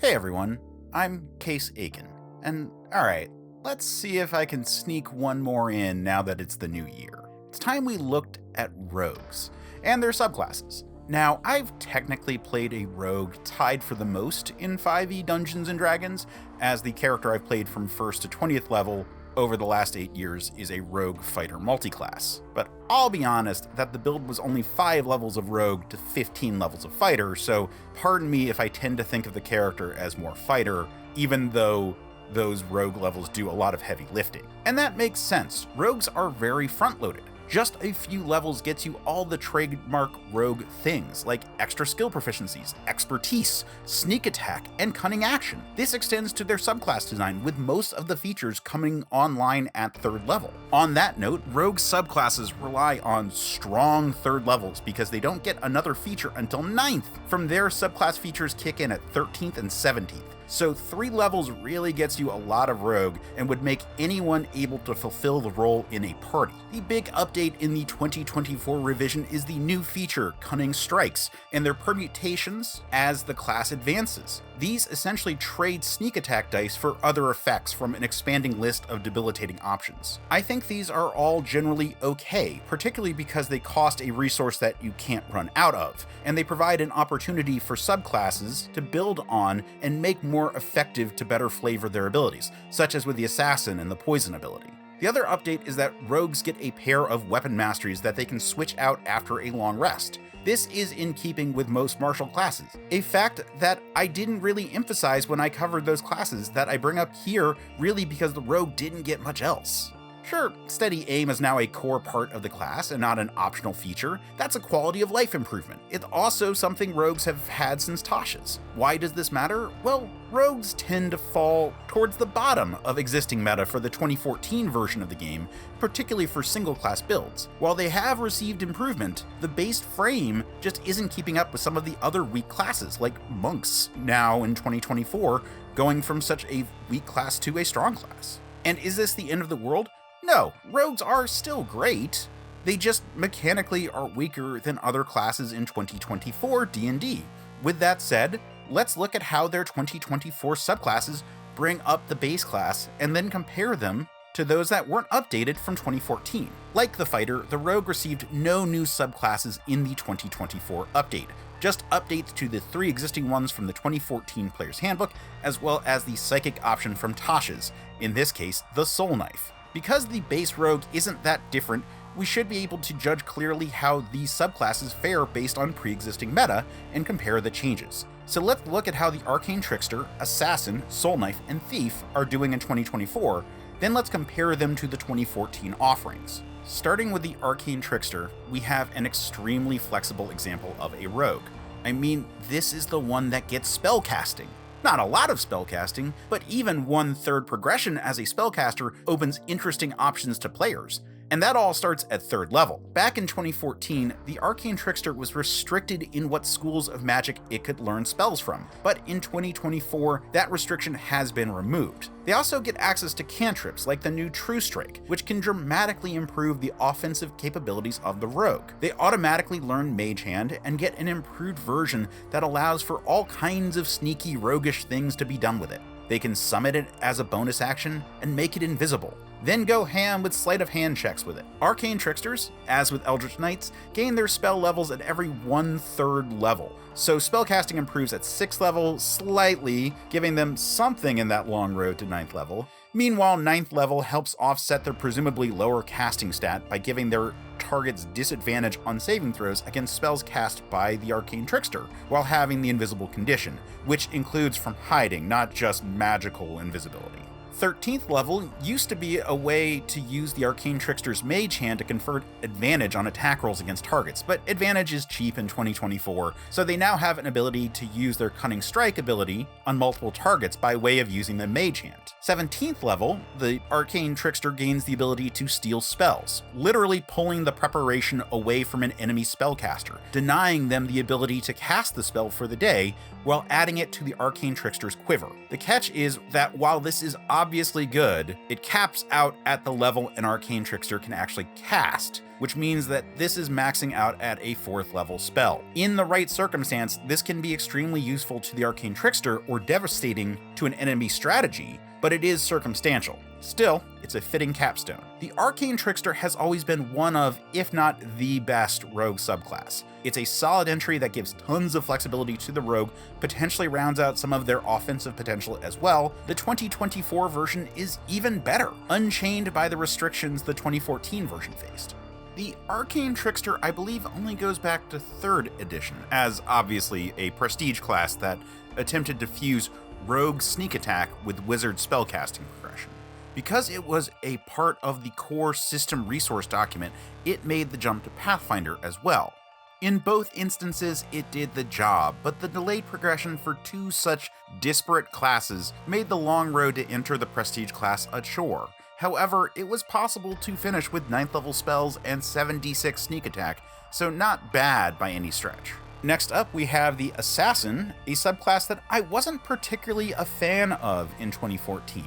Hey everyone, I'm Case Aiken, and alright, let's see if I can sneak one more in now that it's the new year. It's time we looked at rogues, and their subclasses. Now, I've technically played a rogue tied for the most in 5e Dungeons & Dragons, as the character I've played from 1st to 20th level over the last 8 years is a rogue fighter multiclass. But I'll be honest that the build was only 5 levels of rogue to 15 levels of fighter, so pardon me if I tend to think of the character as more fighter, even though those rogue levels do a lot of heavy lifting. And that makes sense. Rogues are very front-loaded. Just a few levels gets you all the trademark rogue things, like extra skill proficiencies, expertise, sneak attack, and cunning action. This extends to their subclass design, with most of the features coming online at 3rd level. On that note, rogue subclasses rely on strong 3rd levels because they don't get another feature until 9th. From there, subclass features kick in at 13th and 17th. So 3 levels really gets you a lot of rogue and would make anyone able to fulfill the role in a party. The big update in the 2024 revision is the new feature, Cunning Strikes, and their permutations as the class advances. These essentially trade sneak attack dice for other effects from an expanding list of debilitating options. I think these are all generally okay, particularly because they cost a resource that you can't run out of, and they provide an opportunity for subclasses to build on and make more effective to better flavor their abilities, such as with the Assassin and the Poison ability. The other update is that rogues get a pair of weapon masteries that they can switch out after a long rest. This is in keeping with most martial classes, a fact that I didn't really emphasize when I covered those classes that I bring up here really because the rogue didn't get much else. Sure, steady aim is now a core part of the class and not an optional feature. That's a quality of life improvement. It's also something rogues have had since Tasha's. Why does this matter? Well, rogues tend to fall towards the bottom of existing meta for the 2014 version of the game, particularly for single class builds. While they have received improvement, the base frame just isn't keeping up with some of the other weak classes, like monks now in 2024, going from such a weak class to a strong class. And is this the end of the world? No, rogues are still great. They just mechanically are weaker than other classes in 2024 D&D. With that said, let's look at how their 2024 subclasses bring up the base class and then compare them to those that weren't updated from 2014. Like the fighter, the rogue received no new subclasses in the 2024 update, just updates to the 3 existing ones from the 2014 Player's Handbook, as well as the psychic option from Tasha's, in this case, the Soulknife. Because the base rogue isn't that different, we should be able to judge clearly how these subclasses fare based on pre-existing meta and compare the changes. So let's look at how the Arcane Trickster, Assassin, Soulknife, and Thief are doing in 2024, then let's compare them to the 2014 offerings. Starting with the Arcane Trickster, we have an extremely flexible example of a rogue. I mean, this is the one that gets spellcasting. Not a lot of spellcasting, but even 1/3 progression as a spellcaster opens interesting options to players. And that all starts at 3rd level. Back in 2014, the Arcane Trickster was restricted in what schools of magic it could learn spells from, but in 2024, that restriction has been removed. They also get access to cantrips like the new True Strike, which can dramatically improve the offensive capabilities of the rogue. They automatically learn Mage Hand and get an improved version that allows for all kinds of sneaky roguish things to be done with it. They can summon it as a bonus action and make it invisible, then go ham with sleight of hand checks with it. Arcane Tricksters, as with Eldritch Knights, gain their spell levels at every 1/3 level, so spellcasting improves at 6th level slightly, giving them something in that long road to 9th level. Meanwhile, 9th level helps offset their presumably lower casting stat by giving their targets disadvantage on saving throws against spells cast by the Arcane Trickster, while having the invisible condition, which includes from hiding, not just magical invisibility. 13th level used to be a way to use the Arcane Trickster's Mage Hand to confer advantage on attack rolls against targets, but advantage is cheap in 2024, so they now have an ability to use their Cunning Strike ability on multiple targets by way of using the Mage Hand. 17th level, the Arcane Trickster gains the ability to steal spells, literally pulling the preparation away from an enemy spellcaster, denying them the ability to cast the spell for the day, while adding it to the Arcane Trickster's quiver. The catch is that while this is obviously good, it caps out at the level an Arcane Trickster can actually cast, which means that this is maxing out at a 4th level spell. In the right circumstance, this can be extremely useful to the Arcane Trickster or devastating to an enemy strategy, but it is circumstantial. Still, it's a fitting capstone. The Arcane Trickster has always been one of, if not the best, rogue subclass. It's a solid entry that gives tons of flexibility to the rogue, potentially rounds out some of their offensive potential as well. The 2024 version is even better, unchained by the restrictions the 2014 version faced. The Arcane Trickster, I believe, only goes back to 3rd edition, as obviously a prestige class that attempted to fuse rogue sneak attack with wizard spellcasting progression. Because it was a part of the core system resource document, it made the jump to Pathfinder as well. In both instances, it did the job, but the delayed progression for 2 such disparate classes made the long road to enter the prestige class a chore. However, it was possible to finish with 9th level spells and 7d6 sneak attack, so not bad by any stretch. Next up, we have the Assassin, a subclass that I wasn't particularly a fan of in 2014.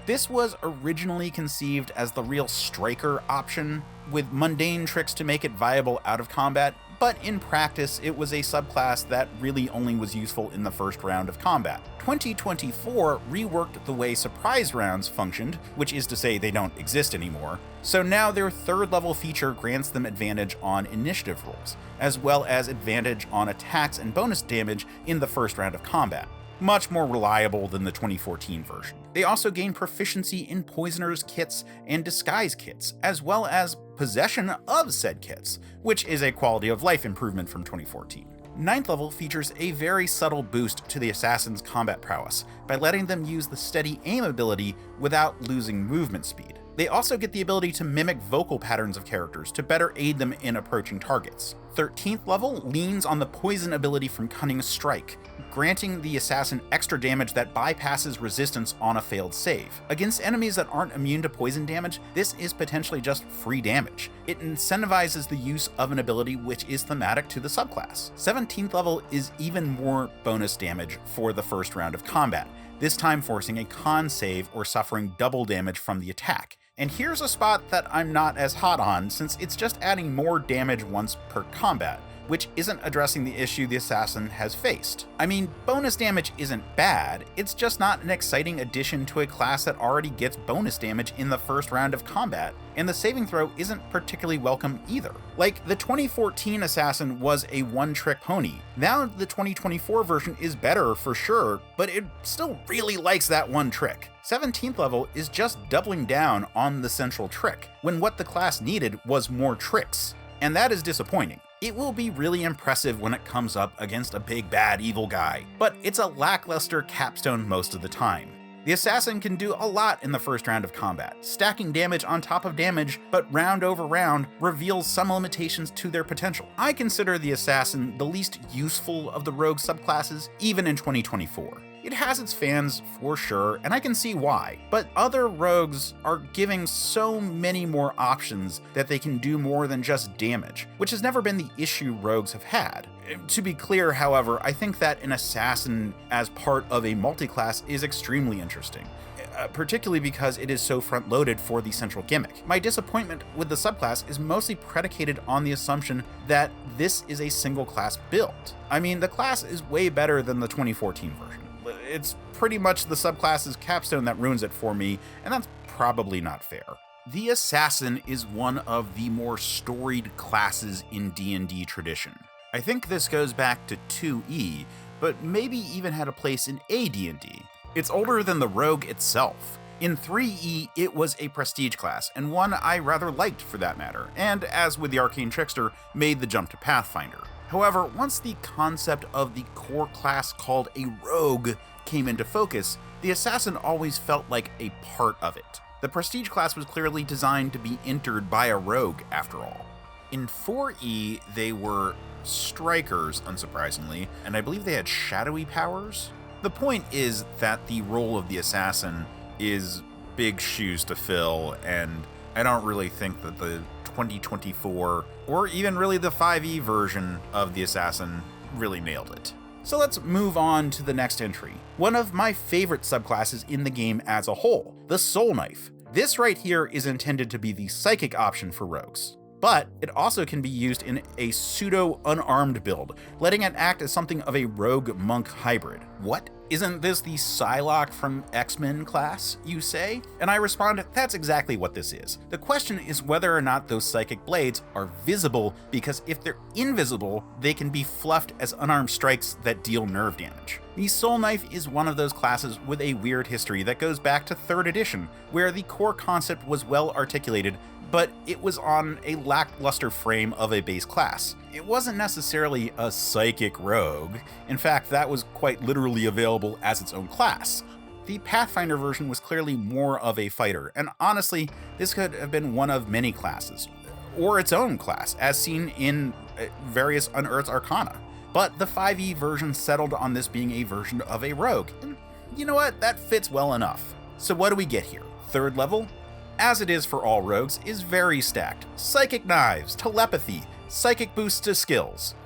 This was originally conceived as the real striker option, with mundane tricks to make it viable out of combat, but in practice it was a subclass that really only was useful in the first round of combat. 2024 reworked the way surprise rounds functioned, which is to say they don't exist anymore, so now their 3rd level feature grants them advantage on initiative rolls, as well as advantage on attacks and bonus damage in the first round of combat. Much more reliable than the 2014 version. They also gain proficiency in Poisoner's kits and Disguise kits, as well as possession of said kits, which is a quality of life improvement from 2014. 9th level features a very subtle boost to the Assassin's combat prowess by letting them use the steady aim ability without losing movement speed. They also get the ability to mimic vocal patterns of characters to better aid them in approaching targets. 13th level leans on the poison ability from Cunning Strike, granting the assassin extra damage that bypasses resistance on a failed save. Against enemies that aren't immune to poison damage, this is potentially just free damage. It incentivizes the use of an ability which is thematic to the subclass. 17th level is even more bonus damage for the first round of combat, this time forcing a con save or suffering double damage from the attack. And here's a spot that I'm not as hot on, since it's just adding more damage once per combat, which isn't addressing the issue the assassin has faced. I mean, bonus damage isn't bad, it's just not an exciting addition to a class that already gets bonus damage in the first round of combat, and the saving throw isn't particularly welcome either. Like, the 2014 assassin was a one-trick pony. Now the 2024 version is better for sure, but it still really likes that one trick. 17th level is just doubling down on the central trick, when what the class needed was more tricks, and that is disappointing. It will be really impressive when it comes up against a big bad evil guy, but it's a lackluster capstone most of the time. The assassin can do a lot in the first round of combat, stacking damage on top of damage, but round over round reveals some limitations to their potential. I consider the assassin the least useful of the rogue subclasses, even in 2024. It has its fans for sure, and I can see why, but other rogues are giving so many more options that they can do more than just damage, which has never been the issue rogues have had. To be clear, however, I think that an assassin as part of a multi-class is extremely interesting, particularly because it is so front-loaded for the central gimmick. My disappointment with the subclass is mostly predicated on the assumption that this is a single class build. I mean, the class is way better than the 2014 version. It's pretty much the subclass's capstone that ruins it for me, and that's probably not fair. The Assassin is one of the more storied classes in D&D tradition. I think this goes back to 2E, but maybe even had a place in AD&D. It's older than the Rogue itself. In 3E, it was a prestige class, and one I rather liked for that matter, and as with the Arcane Trickster, made the jump to Pathfinder. However, once the concept of the core class called a rogue came into focus, the assassin always felt like a part of it. The prestige class was clearly designed to be entered by a rogue, after all. In 4E, they were strikers, unsurprisingly, and I believe they had shadowy powers. The point is that the role of the assassin is big shoes to fill, and I don't really think that the 2024, or even really the 5e version of the assassin really nailed it. So let's move on to the next entry, one of my favorite subclasses in the game as a whole, the Soulknife. This right here is intended to be the psychic option for rogues, but it also can be used in a pseudo-unarmed build, letting it act as something of a rogue-monk hybrid. What? Isn't this the Psylocke from X-Men class, you say? And I respond, that's exactly what this is. The question is whether or not those psychic blades are visible, because if they're invisible, they can be fluffed as unarmed strikes that deal nerve damage. The Soulknife is one of those classes with a weird history that goes back to 3rd edition, where the core concept was well articulated, but it was on a lackluster frame of a base class. It wasn't necessarily a psychic rogue. In fact, that was quite literally available as its own class. The Pathfinder version was clearly more of a fighter, and honestly, this could have been one of many classes, or its own class, as seen in various Unearthed Arcana. But the 5e version settled on this being a version of a rogue, and you know what, that fits well enough. So what do we get here? 3rd level, as it is for all rogues, is very stacked. Psychic knives, telepathy, psychic boosts to skills.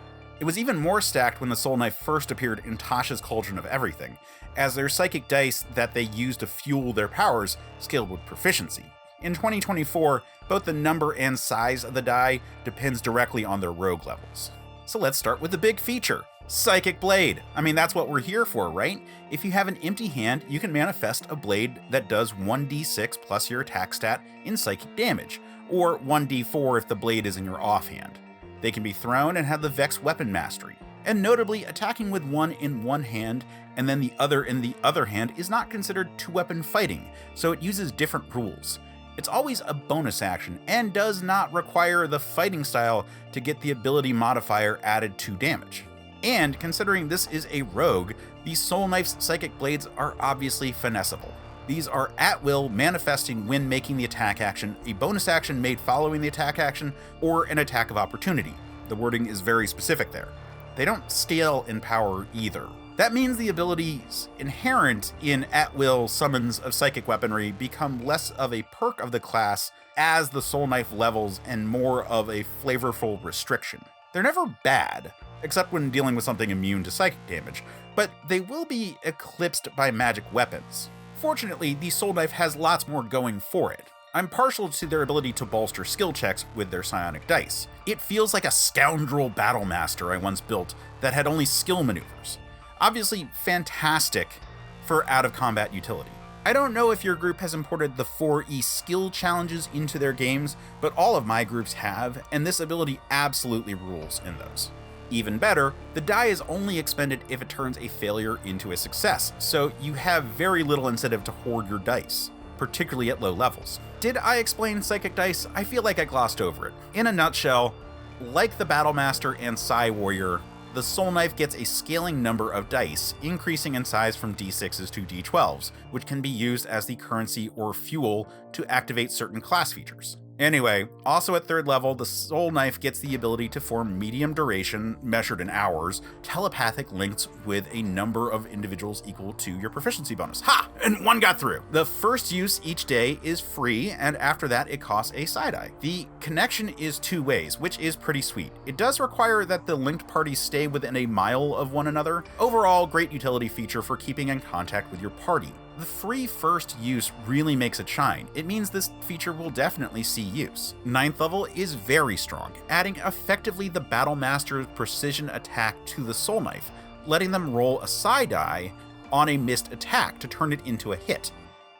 It was even more stacked when the Soulknife first appeared in Tasha's Cauldron of Everything, as their psychic dice that they use to fuel their powers scaled with proficiency. In 2024, both the number and size of the die depends directly on their rogue levels. So let's start with the big feature. Psychic Blade. I mean, that's what we're here for, right? If you have an empty hand, you can manifest a blade that does 1d6 plus your attack stat in psychic damage, or 1d4 if the blade is in your offhand. They can be thrown and have the Vex weapon mastery. And notably, attacking with one in one hand and then the other in the other hand is not considered two-weapon fighting, so it uses different rules. It's always a bonus action and does not require the fighting style to get the ability modifier added to damage. And considering this is a rogue, the Soulknife's psychic blades are obviously finessable. These are at will, manifesting when making the attack action, a bonus action made following the attack action, or an attack of opportunity. The wording is very specific there. They don't scale in power either. That means the abilities inherent in at-will summons of psychic weaponry become less of a perk of the class as the Soulknife levels and more of a flavorful restriction. They're never bad, except when dealing with something immune to psychic damage, but they will be eclipsed by magic weapons. Fortunately, the Soulknife has lots more going for it. I'm partial to their ability to bolster skill checks with their psionic dice. It feels like a scoundrel battlemaster I once built that had only skill maneuvers. Obviously fantastic for out-of-combat utility. I don't know if your group has imported the 4E skill challenges into their games, but all of my groups have, and this ability absolutely rules in those. Even better, the die is only expended if it turns a failure into a success, so you have very little incentive to hoard your dice, particularly at low levels. Did I explain Psychic Dice? I feel like I glossed over it. In a nutshell, like the Battlemaster and Psy Warrior, the Soulknife gets a scaling number of dice, increasing in size from d6s to d12s, which can be used as the currency or fuel to activate certain class features. Anyway, also at 3rd level, the Soulknife gets the ability to form medium duration, measured in hours, telepathic links with a number of individuals equal to your proficiency bonus. Ha! And one got through! The first use each day is free, and after that it costs a side eye. The connection is 2 ways, which is pretty sweet. It does require that the linked parties stay within a mile of one another. Overall, great utility feature for keeping in contact with your party. The free first use really makes it shine. It means this feature will definitely see use. 9th level is very strong, adding effectively the Battlemaster's precision attack to the Soulknife, letting them roll a side die on a missed attack to turn it into a hit.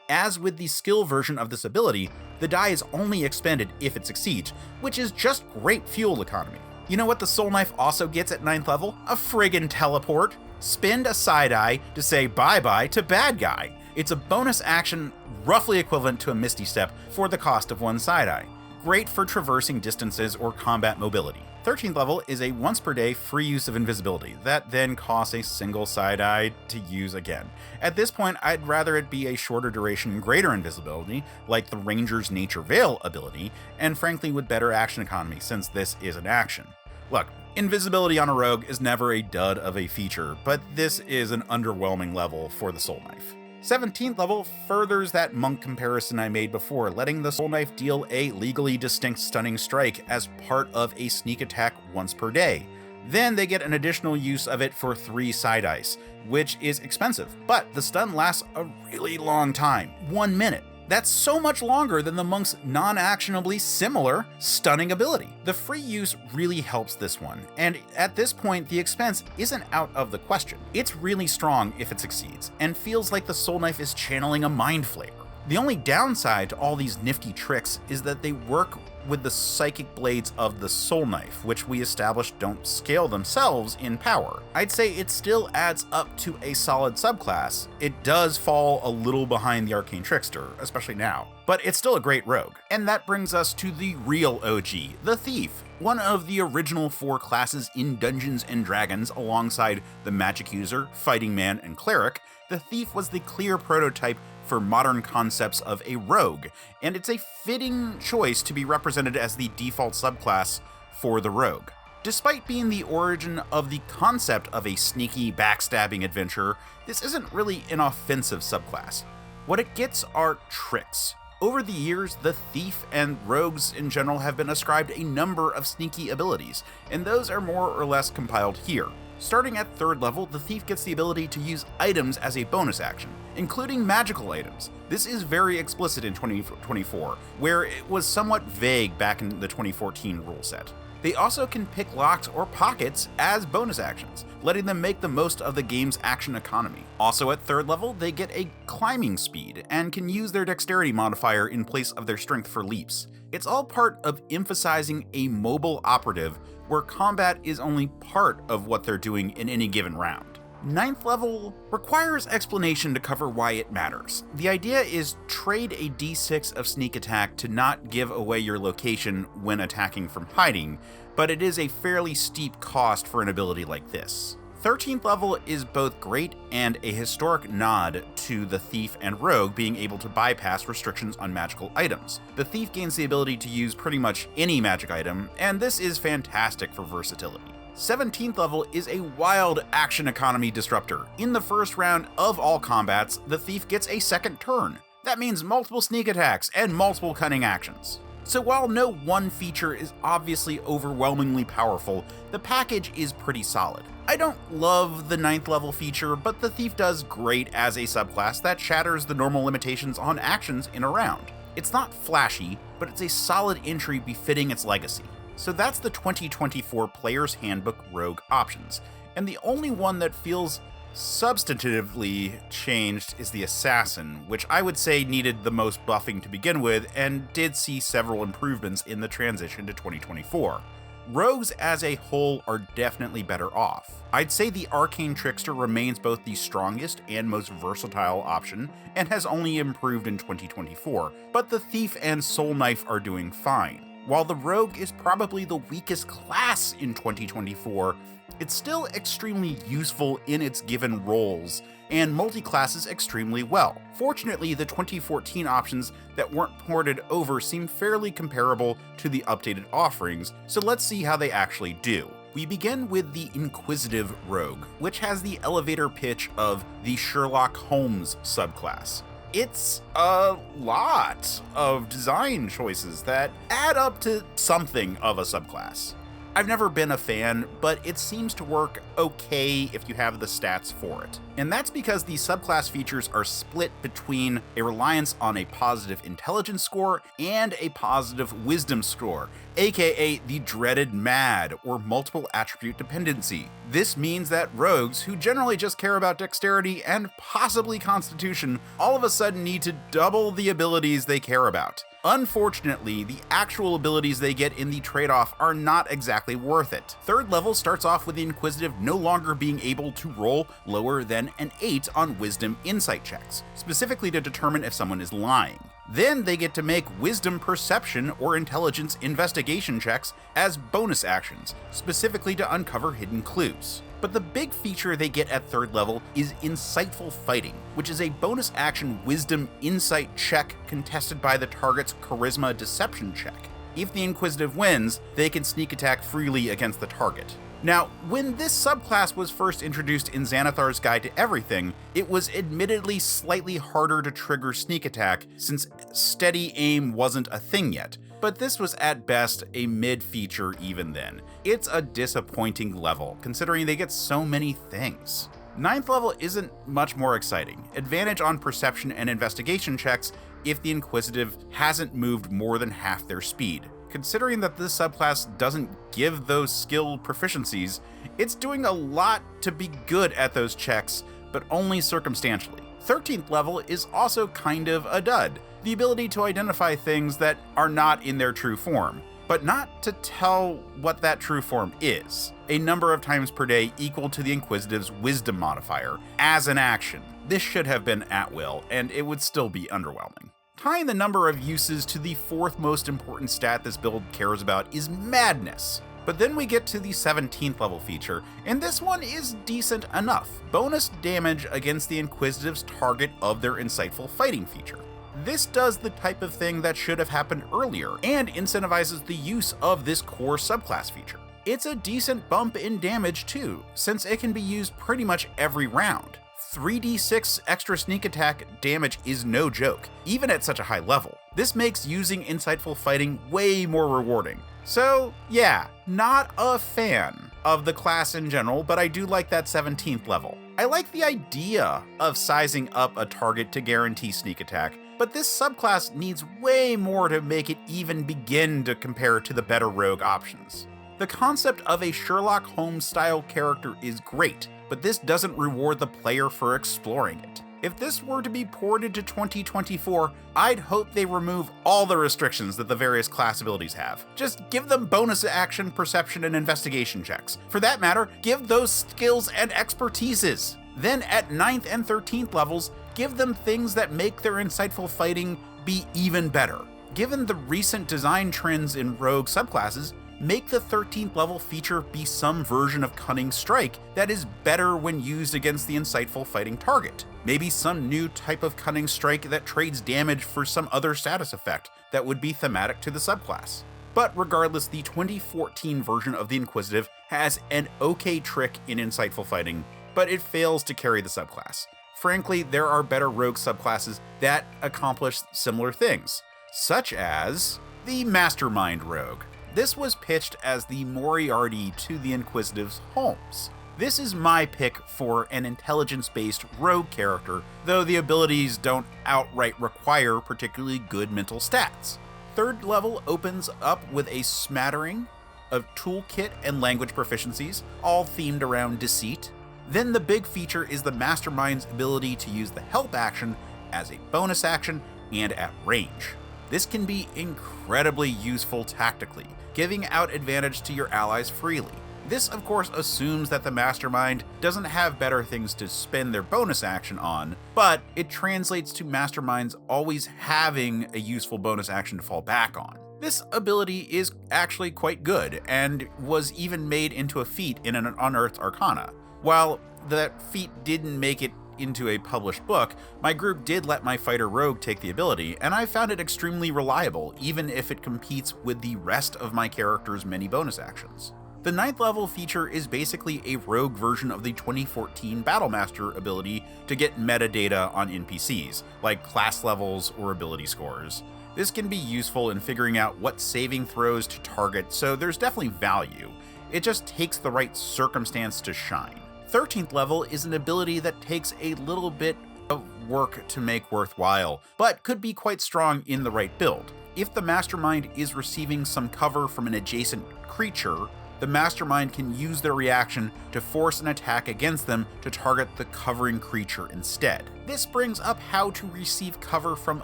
As with the skill version of this ability, the die is only expended if it succeeds, which is just great fuel economy. You know what the Soulknife also gets at 9th level? A friggin' teleport. Spend a side eye to say bye-bye to bad guy. It's a bonus action roughly equivalent to a Misty Step for the cost of 1 side eye. Great for traversing distances or combat mobility. 13th level is a once per day free use of invisibility that then costs a single side eye to use again. At this point, I'd rather it be a shorter duration, greater invisibility, like the Ranger's Nature Veil ability, and frankly with better action economy since this is an action. Look, invisibility on a rogue is never a dud of a feature, but this is an underwhelming level for the Soulknife. 17th level furthers that monk comparison I made before, letting the Soulknife deal a legally distinct stunning strike as part of a sneak attack once per day. Then they get an additional use of it for 3 side dice, which is expensive, but the stun lasts a really long time, 1 minute. That's so much longer than the monk's non-actionably similar stunning ability. The free use really helps this one, and at this point the expense isn't out of the question. It's really strong if it succeeds, and feels like the Soulknife is channeling a mind flayer. The only downside to all these nifty tricks is that they work with the psychic blades of the Soulknife, which we established don't scale themselves in power. I'd say it still adds up to a solid subclass. It does fall a little behind the Arcane Trickster, especially now, but it's still a great rogue. And that brings us to the real OG, the Thief. One of the original 4 classes in Dungeons & Dragons alongside the Magic User, Fighting Man, and Cleric, the Thief was the clear prototype for modern concepts of a rogue, and it's a fitting choice to be represented as the default subclass for the rogue. Despite being the origin of the concept of a sneaky, backstabbing adventurer, this isn't really an offensive subclass. What it gets are tricks. Over the years, the Thief and rogues in general have been ascribed a number of sneaky abilities, and those are more or less compiled here. Starting at 3rd level, the Thief gets the ability to use items as a bonus action, including magical items. This is very explicit in 2024, where it was somewhat vague back in the 2014 rule set. They also can pick locks or pockets as bonus actions, letting them make the most of the game's action economy. Also at 3rd level, they get a climbing speed and can use their dexterity modifier in place of their strength for leaps. It's all part of emphasizing a mobile operative where combat is only part of what they're doing in any given round. 9th level requires explanation to cover why it matters. The idea is trade a d6 of sneak attack to not give away your location when attacking from hiding, but it is a fairly steep cost for an ability like this. 13th level is both great and a historic nod to the Thief and Rogue being able to bypass restrictions on magical items. The Thief gains the ability to use pretty much any magic item, and this is fantastic for versatility. 17th level is a wild action economy disruptor. In the first round of all combats, the Thief gets a second turn. That means multiple sneak attacks and multiple cunning actions. So while no one feature is obviously overwhelmingly powerful, the package is pretty solid. I don't love the 9th level feature, but the Thief does great as a subclass that shatters the normal limitations on actions in a round. It's not flashy, but it's a solid entry befitting its legacy. So that's the 2024 Player's Handbook Rogue options, and the only one that feels substantively changed is the Assassin, which I would say needed the most buffing to begin with and did see several improvements in the transition to 2024. Rogues as a whole are definitely better off. I'd say the Arcane Trickster remains both the strongest and most versatile option and has only improved in 2024, but the Thief and Soulknife are doing fine. While the Rogue is probably the weakest class in 2024, it's still extremely useful in its given roles, and multi-classes extremely well. Fortunately, the 2014 options that weren't ported over seem fairly comparable to the updated offerings, so let's see how they actually do. We begin with the Inquisitive Rogue, which has the elevator pitch of the Sherlock Holmes subclass. It's a lot of design choices that add up to something of a subclass. I've never been a fan, but it seems to work okay if you have the stats for it. And that's because the subclass features are split between a reliance on a positive intelligence score and a positive wisdom score, aka the dreaded MAD, or multiple attribute dependency. This means that rogues, who generally just care about dexterity and possibly constitution, all of a sudden need to double the abilities they care about. Unfortunately, the actual abilities they get in the trade-off are not exactly worth it. 3rd level starts off with the Inquisitive no longer being able to roll lower than an 8 on Wisdom Insight checks, specifically to determine if someone is lying. Then they get to make Wisdom Perception or Intelligence Investigation checks as bonus actions, specifically to uncover hidden clues. But the big feature they get at 3rd level is Insightful Fighting, which is a bonus action Wisdom Insight check contested by the target's Charisma Deception check. If the Inquisitive wins, they can sneak attack freely against the target. Now, when this subclass was first introduced in Xanathar's Guide to Everything, it was admittedly slightly harder to trigger sneak attack since steady aim wasn't a thing yet. but this was at best a mid-feature even then. It's a disappointing level, considering they get so many things. 9th level isn't much more exciting. Advantage on perception and investigation checks if the Inquisitive hasn't moved more than half their speed. Considering that this subclass doesn't give those skill proficiencies, it's doing a lot to be good at those checks, but only circumstantially. 13th level is also kind of a dud. The ability to identify things that are not in their true form, but not to tell what that true form is, a number of times per day equal to the Inquisitive's wisdom modifier, as an action. This should have been at will, and it would still be underwhelming. Tying the number of uses to the 4th most important stat this build cares about is madness. But then we get to the 17th level feature, and this one is decent enough. Bonus damage against the Inquisitive's target of their insightful fighting feature. This does the type of thing that should have happened earlier, and incentivizes the use of this core subclass feature. It's a decent bump in damage too, since it can be used pretty much every round. 3d6 extra sneak attack damage is no joke, even at such a high level. This makes using insightful fighting way more rewarding. So yeah, not a fan of the class in general, but I do like that 17th level. I like the idea of sizing up a target to guarantee sneak attack, but this subclass needs way more to make it even begin to compare to the better rogue options. The concept of a Sherlock Holmes style character is great, but this doesn't reward the player for exploring it. If this were to be ported to 2024, I'd hope they remove all the restrictions that the various class abilities have. Just give them bonus action, perception, and investigation checks. For that matter, give those skills and expertises. Then at 9th and 13th levels, give them things that make their insightful fighting be even better. Given the recent design trends in rogue subclasses, make the 13th level feature be some version of Cunning Strike that is better when used against the insightful fighting target. Maybe some new type of Cunning Strike that trades damage for some other status effect that would be thematic to the subclass. But regardless, the 2014 version of the Inquisitive has an okay trick in insightful fighting, but it fails to carry the subclass. Frankly, there are better rogue subclasses that accomplish similar things, such as the Mastermind rogue. This was pitched as the Moriarty to the Inquisitive's Holmes. This is my pick for an intelligence-based rogue character, though the abilities don't outright require particularly good mental stats. 3rd level opens up with a smattering of toolkit and language proficiencies, all themed around deceit. Then the big feature is the Mastermind's ability to use the help action as a bonus action and at range. This can be incredibly useful tactically, giving out advantage to your allies freely. This, of course, assumes that the Mastermind doesn't have better things to spend their bonus action on, but it translates to Masterminds always having a useful bonus action to fall back on. This ability is actually quite good, and was even made into a feat in an Unearthed Arcana. While that feat didn't make it into a published book, my group did let my fighter rogue take the ability, and I found it extremely reliable, even if it competes with the rest of my character's many bonus actions. The 9th level feature is basically a rogue version of the 2014 Battlemaster ability to get metadata on NPCs, like class levels or ability scores. This can be useful in figuring out what saving throws to target, so there's definitely value. It just takes the right circumstance to shine. 13th level is an ability that takes a little bit of work to make worthwhile, but could be quite strong in the right build. If the Mastermind is receiving some cover from an adjacent creature, the Mastermind can use their reaction to force an attack against them to target the covering creature instead. This brings up how to receive cover from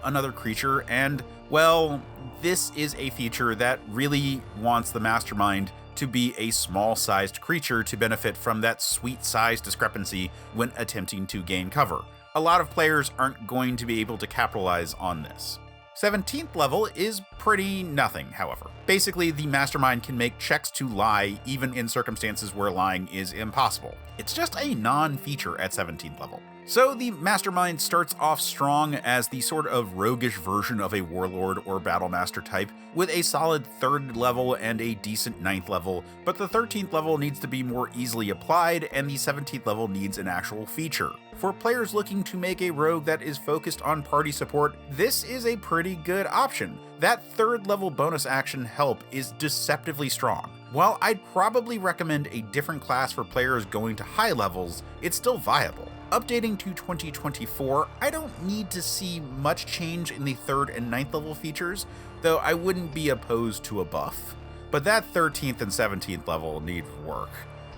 another creature, and, well, this is a feature that really wants the Mastermind to be a small-sized creature to benefit from that sweet size discrepancy when attempting to gain cover. A lot of players aren't going to be able to capitalize on this. 17th level is pretty nothing, however. Basically, the Mastermind can make checks to lie even in circumstances where lying is impossible. It's just a non-feature at 17th level. So the Mastermind starts off strong as the sort of roguish version of a Warlord or Battlemaster type, with a solid 3rd level and a decent 9th level, but the 13th level needs to be more easily applied, and the 17th level needs an actual feature. For players looking to make a rogue that is focused on party support, this is a pretty good option. That 3rd level bonus action help is deceptively strong. While I'd probably recommend a different class for players going to high levels, it's still viable. Updating to 2024, I don't need to see much change in the 3rd and 9th level features, though I wouldn't be opposed to a buff. But that 13th and 17th level need work.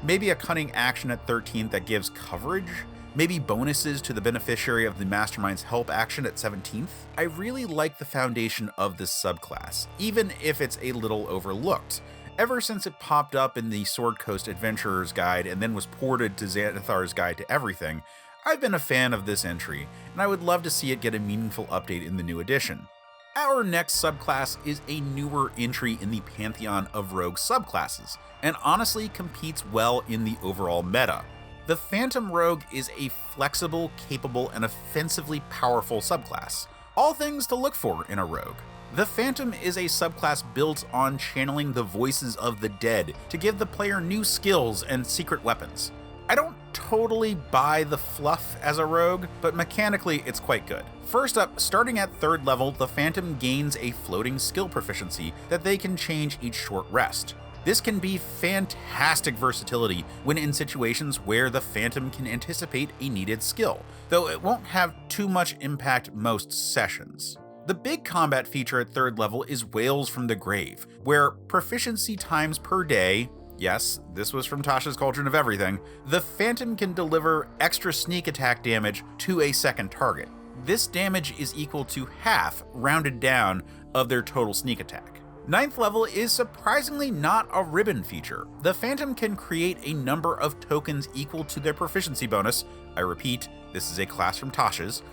Maybe a cunning action at 13th that gives coverage? Maybe bonuses to the beneficiary of the Mastermind's help action at 17th? I really like the foundation of this subclass, even if it's a little overlooked. Ever since it popped up in the Sword Coast Adventurer's Guide and then was ported to Xanathar's Guide to Everything, I've been a fan of this entry, and I would love to see it get a meaningful update in the new edition. Our next subclass is a newer entry in the pantheon of rogue subclasses, and honestly competes well in the overall meta. The Phantom Rogue is a flexible, capable, and offensively powerful subclass. All things to look for in a rogue. The Phantom is a subclass built on channeling the voices of the dead to give the player new skills and secret weapons. I don't totally buy the fluff as a rogue, but mechanically it's quite good. First up, starting at 3rd level, the Phantom gains a floating skill proficiency that they can change each short rest. This can be fantastic versatility when in situations where the Phantom can anticipate a needed skill, though it won't have too much impact most sessions. The big combat feature at 3rd level is Wails from the Grave, where proficiency times per day, yes, this was from Tasha's Cauldron of Everything, the Phantom can deliver extra sneak attack damage to a second target. This damage is equal to half, rounded down, of their total sneak attack. 9th level is surprisingly not a ribbon feature. The Phantom can create a number of tokens equal to their proficiency bonus, I repeat, this is a class from Tasha's,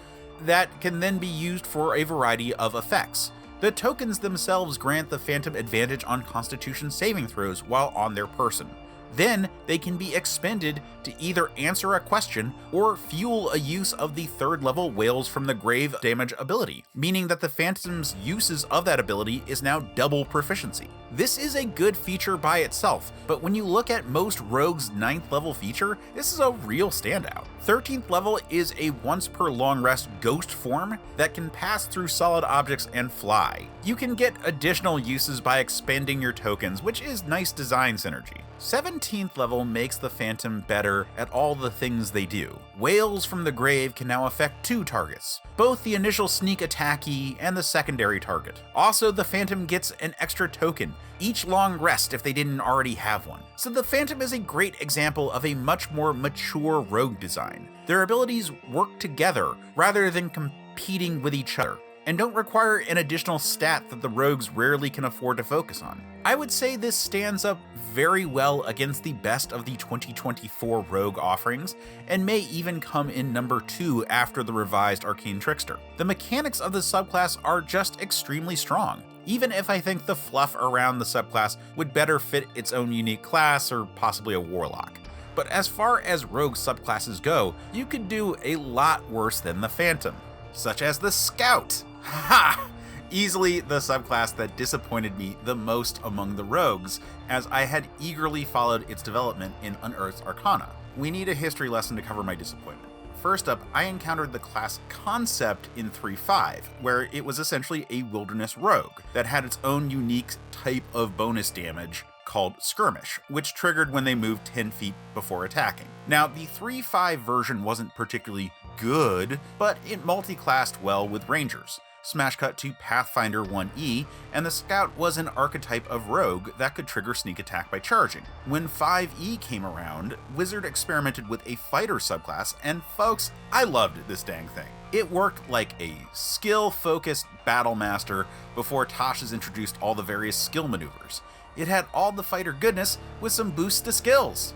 that can then be used for a variety of effects. The tokens themselves grant the Phantom advantage on Constitution saving throws while on their person. Then they can be expended to either answer a question or fuel a use of the 3rd level Wails from the Grave damage ability, meaning that the Phantom's uses of that ability is now double proficiency. This is a good feature by itself, but when you look at most rogues' 9th level feature, this is a real standout. 13th level is a once per long rest ghost form that can pass through solid objects and fly. You can get additional uses by expending your tokens, which is nice design synergy. 17th level makes the Phantom better at all the things they do. Wails from the Grave can now affect 2 targets, both the initial sneak attackee and the secondary target. Also, the Phantom gets an extra token, each long rest if they didn't already have one. So the Phantom is a great example of a much more mature rogue design. Their abilities work together rather than competing with each other, and don't require an additional stat that the rogues rarely can afford to focus on. I would say this stands up very well against the best of the 2024 rogue offerings, and may even come in number 2 after the revised Arcane Trickster. The mechanics of the subclass are just extremely strong, even if I think the fluff around the subclass would better fit its own unique class or possibly a warlock. But as far as rogue subclasses go, you could do a lot worse than the Phantom, such as the Scout. Ha! Easily the subclass that disappointed me the most among the rogues, as I had eagerly followed its development in Unearthed Arcana. We need a history lesson to cover my disappointment. First up, I encountered the class concept in 3.5, where it was essentially a wilderness rogue that had its own unique type of bonus damage called Skirmish, which triggered when they moved 10 feet before attacking. Now, the 3.5 version wasn't particularly good, but it multi-classed well with Rangers. Smash cut to Pathfinder 1E, and the Scout was an archetype of rogue that could trigger sneak attack by charging. When 5E came around, Wizard experimented with a fighter subclass, and folks, I loved this dang thing. It worked like a skill-focused battle master before Tasha's introduced all the various skill maneuvers. It had all the fighter goodness with some boosts to skills.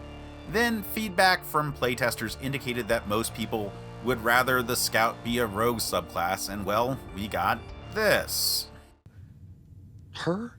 Then feedback from playtesters indicated that most people would rather the Scout be a rogue subclass, and well, we got this. Her?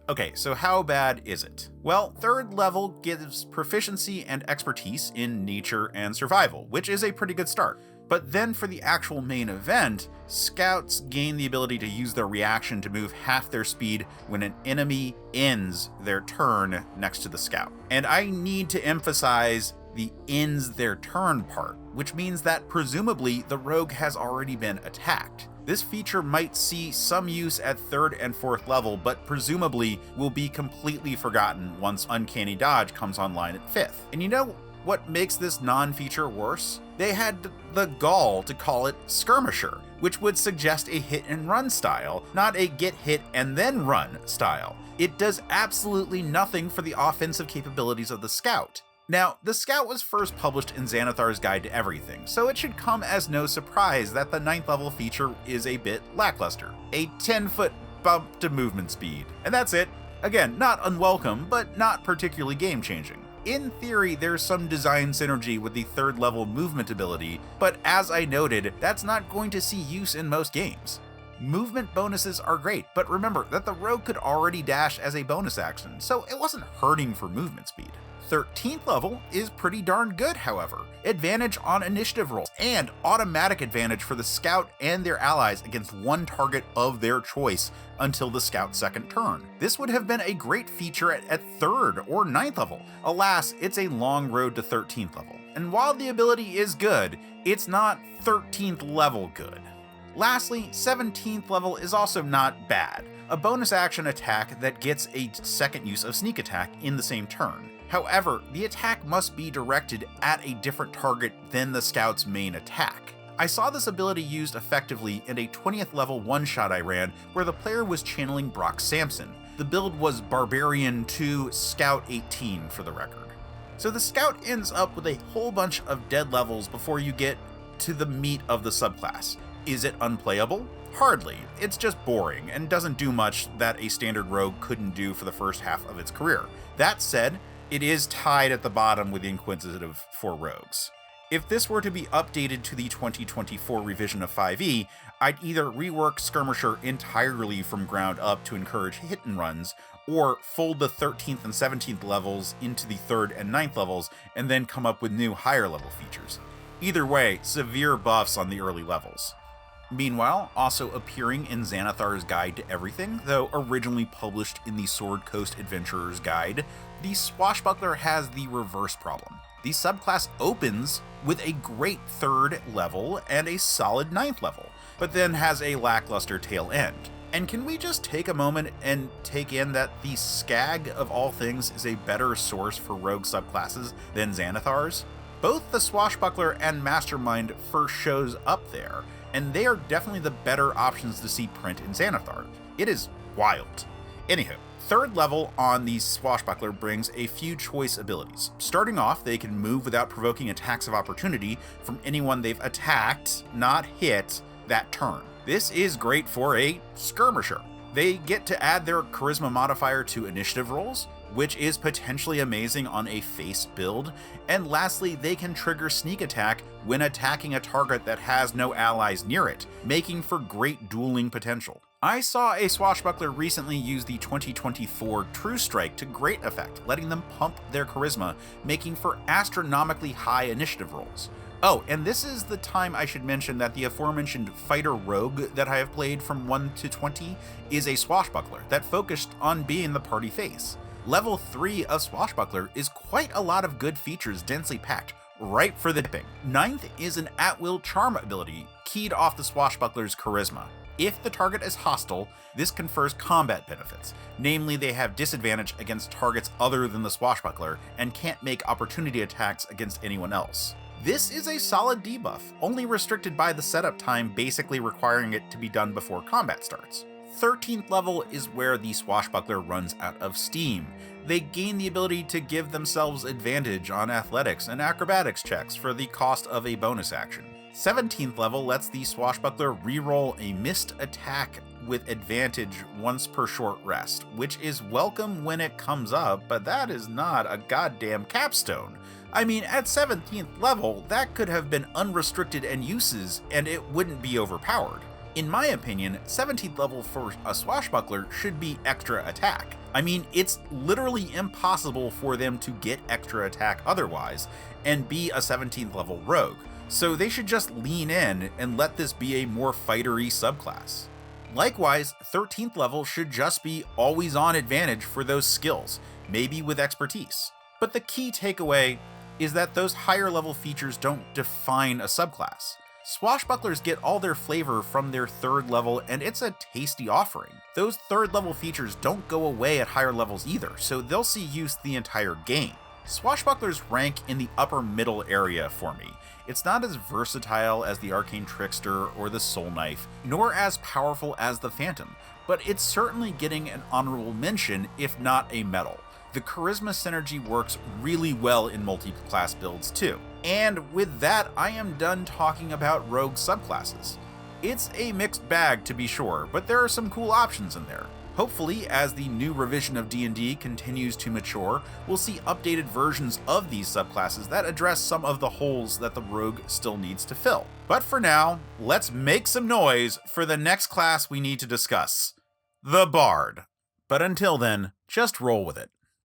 Okay, so how bad is it? Well, 3rd level gives proficiency and expertise in nature and survival, which is a pretty good start. But then for the actual main event, scouts gain the ability to use their reaction to move half their speed when an enemy ends their turn next to the scout. And I need to emphasize the ends their turn part, which means that presumably the rogue has already been attacked. This feature might see some use at 3rd and 4th level, but presumably will be completely forgotten once Uncanny Dodge comes online at 5th. And you know what makes this non-feature worse? They had the gall to call it Skirmisher, which would suggest a hit and run style, not a get hit and then run style. It does absolutely nothing for the offensive capabilities of the Scout. Now, the Scout was first published in Xanathar's Guide to Everything, so it should come as no surprise that the 9th level feature is a bit lackluster. A 10-foot bump to movement speed. And that's it. Again, not unwelcome, but not particularly game-changing. In theory, there's some design synergy with the 3rd level movement ability, but as I noted, that's not going to see use in most games. Movement bonuses are great, but remember that the rogue could already dash as a bonus action, so it wasn't hurting for movement speed. 13th level is pretty darn good, however. Advantage on initiative rolls, and automatic advantage for the scout and their allies against one target of their choice until the scout's 2nd turn. This would have been a great feature at 3rd or 9th level. Alas, it's a long road to 13th level. And while the ability is good, it's not 13th level good. Lastly, 17th level is also not bad. A bonus action attack that gets a 2nd use of sneak attack in the same turn. However, the attack must be directed at a different target than the scout's main attack. I saw this ability used effectively in a 20th level one-shot I ran where the player was channeling Brock Sampson. The build was Barbarian 2 Scout 18 for the record. So the scout ends up with a whole bunch of dead levels before you get to the meat of the subclass. Is it unplayable? Hardly. It's just boring and doesn't do much that a standard rogue couldn't do for the first half of its career. That said, it is tied at the bottom with the Inquisitive for rogues. If this were to be updated to the 2024 revision of 5e, I'd either rework Skirmisher entirely from ground up to encourage hit and runs, or fold the 13th and 17th levels into the 3rd and 9th levels and then come up with new higher level features. Either way, severe buffs on the early levels. Meanwhile, also appearing in Xanathar's Guide to Everything, though originally published in the Sword Coast Adventurer's Guide, the Swashbuckler has the reverse problem. The subclass opens with a great 3rd level and a solid 9th level, but then has a lackluster tail end. And can we just take a moment and take in that the Skag of all things is a better source for rogue subclasses than Xanathar's? Both the Swashbuckler and Mastermind first shows up there, and they are definitely the better options to see print in Xanathar. It is wild. Anywho, 3rd level on the Swashbuckler brings a few choice abilities. Starting off, they can move without provoking attacks of opportunity from anyone they've attacked, not hit, that turn. This is great for a Skirmisher. They get to add their charisma modifier to initiative rolls, which is potentially amazing on a face build. And lastly, they can trigger sneak attack when attacking a target that has no allies near it, making for great dueling potential. I saw a Swashbuckler recently use the 2024 True Strike to great effect, letting them pump their charisma, making for astronomically high initiative rolls. Oh, and this is the time I should mention that the aforementioned Fighter Rogue that I have played from 1 to 20 is a Swashbuckler that focused on being the party face. Level 3 of Swashbuckler is quite a lot of good features densely packed, ripe for the dipping. 9th is an at-will charm ability keyed off the Swashbuckler's charisma. If the target is hostile, this confers combat benefits, namely they have disadvantage against targets other than the Swashbuckler and can't make opportunity attacks against anyone else. This is a solid debuff, only restricted by the setup time basically requiring it to be done before combat starts. 13th level is where the Swashbuckler runs out of steam. They gain the ability to give themselves advantage on athletics and acrobatics checks for the cost of a bonus action. 17th level lets the Swashbuckler reroll a missed attack with advantage once per short rest, which is welcome when it comes up, but that is not a goddamn capstone. I mean, at 17th level, that could have been unrestricted and uses, and it wouldn't be overpowered. In my opinion, 17th level for a swashbuckler should be extra attack. I mean, it's literally impossible for them to get extra attack otherwise, and be a 17th level rogue, so they should just lean in and let this be a more fightery subclass. Likewise, 13th level should just be always on advantage for those skills, maybe with expertise. But the key takeaway is that those higher level features don't define a subclass. Swashbucklers get all their flavor from their 3rd level, and it's a tasty offering. Those 3rd level features don't go away at higher levels either, so they'll see use the entire game. Swashbucklers rank in the upper middle area for me. It's not as versatile as the Arcane Trickster or the Soulknife, nor as powerful as the Phantom, but it's certainly getting an honorable mention, if not a medal. The charisma synergy works really well in multi-class builds too. And with that, I am done talking about rogue subclasses. It's a mixed bag to be sure, but there are some cool options in there. Hopefully, as the new revision of D&D continues to mature, we'll see updated versions of these subclasses that address some of the holes that the rogue still needs to fill. But for now, let's make some noise for the next class we need to discuss, the Bard. But until then, just roll with it.